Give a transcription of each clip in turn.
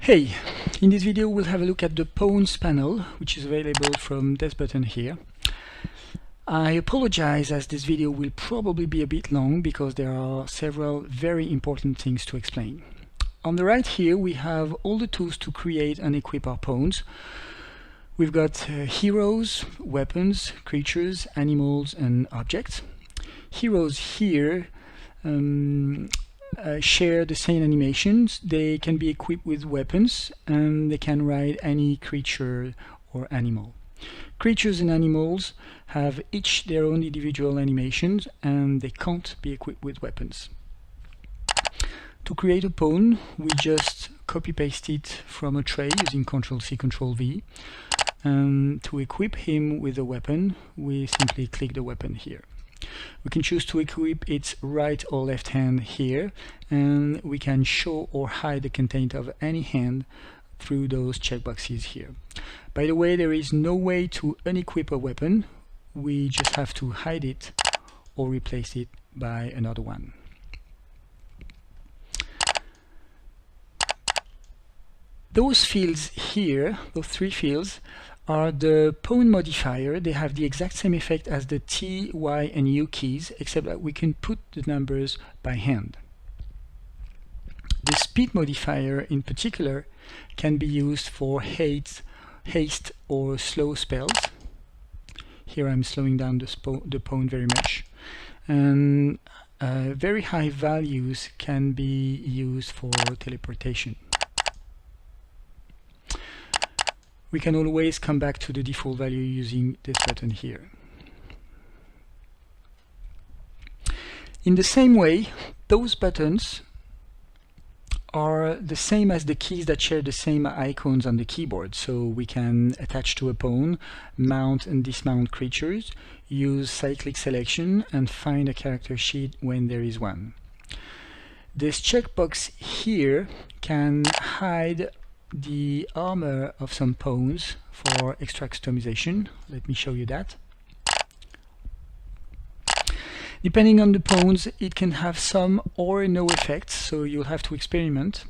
Hey, in this video we'll have a look at the Pawns panel, which is available from this button here. I apologize as this video will probably be a bit long because there are several very important things to explain. On the right here we have all the tools to create and equip our pawns. We've got heroes, weapons, creatures, animals and objects. Heroes here share the same animations. They can be equipped with weapons and they can ride any creature or animal. Creatures and animals have each their own individual animations and they can't be equipped with weapons. To create a pawn, we just copy-paste it from a tray using Ctrl+C, Ctrl+V. And to equip him with a weapon, we simply click the weapon here. We can choose to equip its right or left hand here, and we can show or hide the content of any hand through those checkboxes here. By the way, there is no way to unequip a weapon. We just have to hide it or replace it by another one. Those fields here, those three fields, are the pawn modifier. They have the exact same effect as the T, Y and U keys, except that we can put the numbers by hand. The speed modifier in particular can be used for haste or slow spells. Here I'm slowing down the pawn very much. And very high values can be used for teleportation. We can always come back to the default value using this button here. In the same way, those buttons are the same as the keys that share the same icons on the keyboard. So we can attach to a pawn, mount and dismount creatures, use cyclic selection and find a character sheet when there is one. This checkbox here can hide the armor of some pawns for extra customization. Let me show you that. Depending on the pawns, it can have some or no effects, so you'll have to experiment.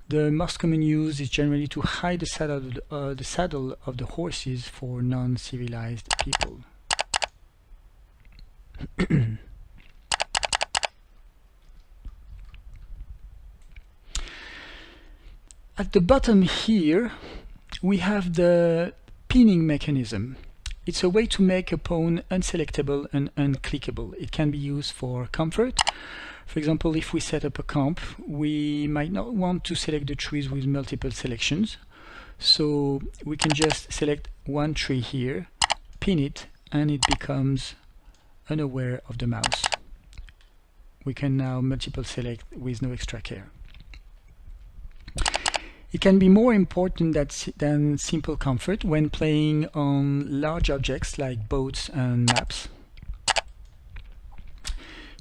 The most common use is generally to hide the saddle of the horses for non-civilized people. At the bottom here, we have the pinning mechanism. It's a way to make a pawn unselectable and unclickable. It can be used for comfort. For example, if we set up a camp, we might not want to select the trees with multiple selections. So we can just select one tree here, pin it, and it becomes unaware of the mouse. We can now multiple select with no extra care. It can be more important than simple comfort when playing on large objects like boats and maps.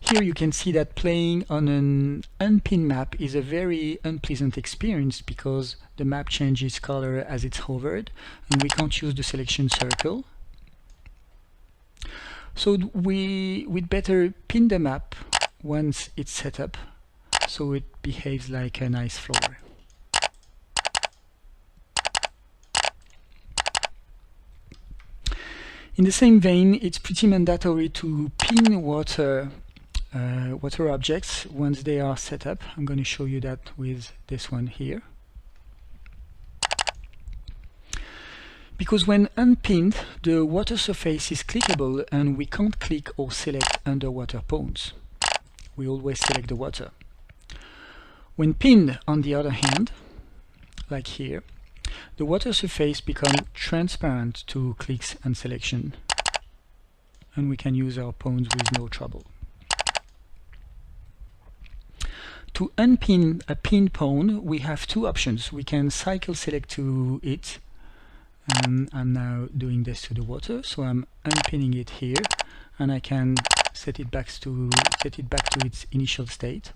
Here you can see that playing on an unpinned map is a very unpleasant experience because the map changes color as it's hovered and we can't use the selection circle. So we'd better pin the map once it's set up so it behaves like a nice floor. In the same vein, it's pretty mandatory to pin water objects once they are set up. I'm going to show you that with this one here. Because when unpinned, the water surface is clickable and we can't click or select underwater pawns. We always select the water. When pinned, on the other hand, like here, the water surface becomes transparent to clicks and selection, and we can use our pawns with no trouble. To unpin a pinned pawn, we have two options. We can cycle select to it, and I'm now doing this to the water, so I'm unpinning it here, and I can set it back to its initial state.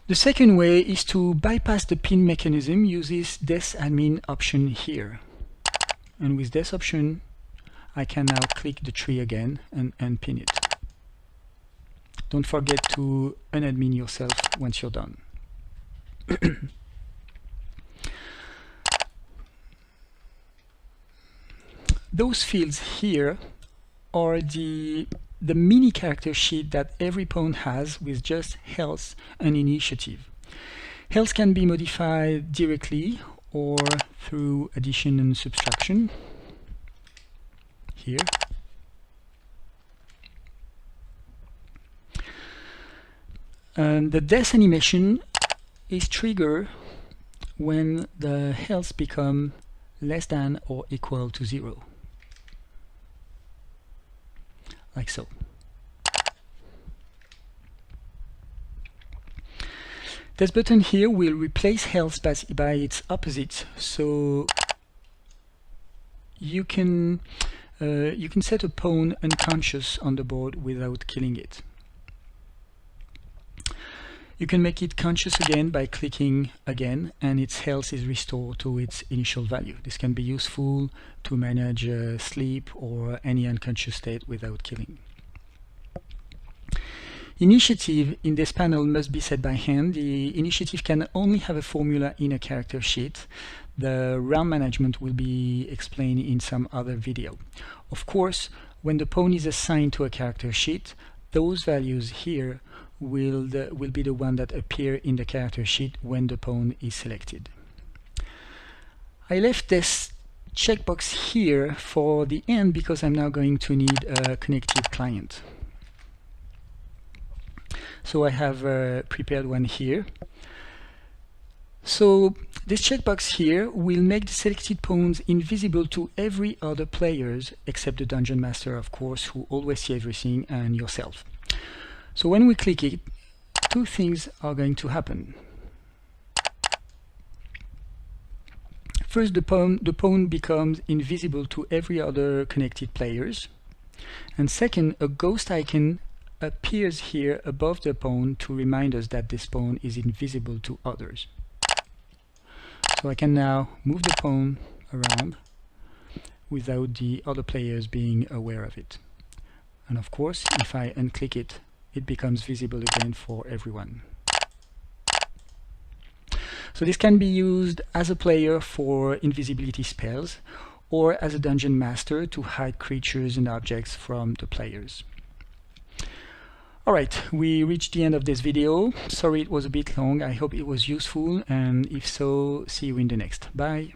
The second way is to bypass the pin mechanism, uses this admin option here. And with this option, I can now click the tree again and unpin it. Don't forget to unadmin yourself once you're done. Those fields here are the mini character sheet that every pawn has with just health and initiative. Health can be modified directly or through addition and subtraction here. And the death animation is triggered when the health become less than or equal to 0. Like so. This button here will replace health by its opposite, so you can set a pawn unconscious on the board without killing it. You can make it conscious again by clicking again, and its health is restored to its initial value. This can be useful to manage sleep or any unconscious state without killing. Initiative in this panel must be set by hand. The initiative can only have a formula in a character sheet. The round management will be explained in some other video. Of course, when the pawn is assigned to a character sheet, those values here will be the one that appear in the character sheet when the pawn is selected. I left this checkbox here for the end because I'm now going to need a connected client. So I have prepared one here. So this checkbox here will make the selected pawns invisible to every other players except the dungeon master, of course, who always sees everything, and yourself. So when we click it, two things are going to happen. First, the pawn becomes invisible to every other connected players. And second, a ghost icon appears here above the pawn to remind us that this pawn is invisible to others. So I can now move the pawn around without the other players being aware of it. And of course, if I unclick it, it becomes visible again for everyone. So this can be used as a player for invisibility spells or as a dungeon master to hide creatures and objects from the players. Alright, we reached the end of this video. Sorry it was a bit long. I hope it was useful, and if so, see you in the next. Bye!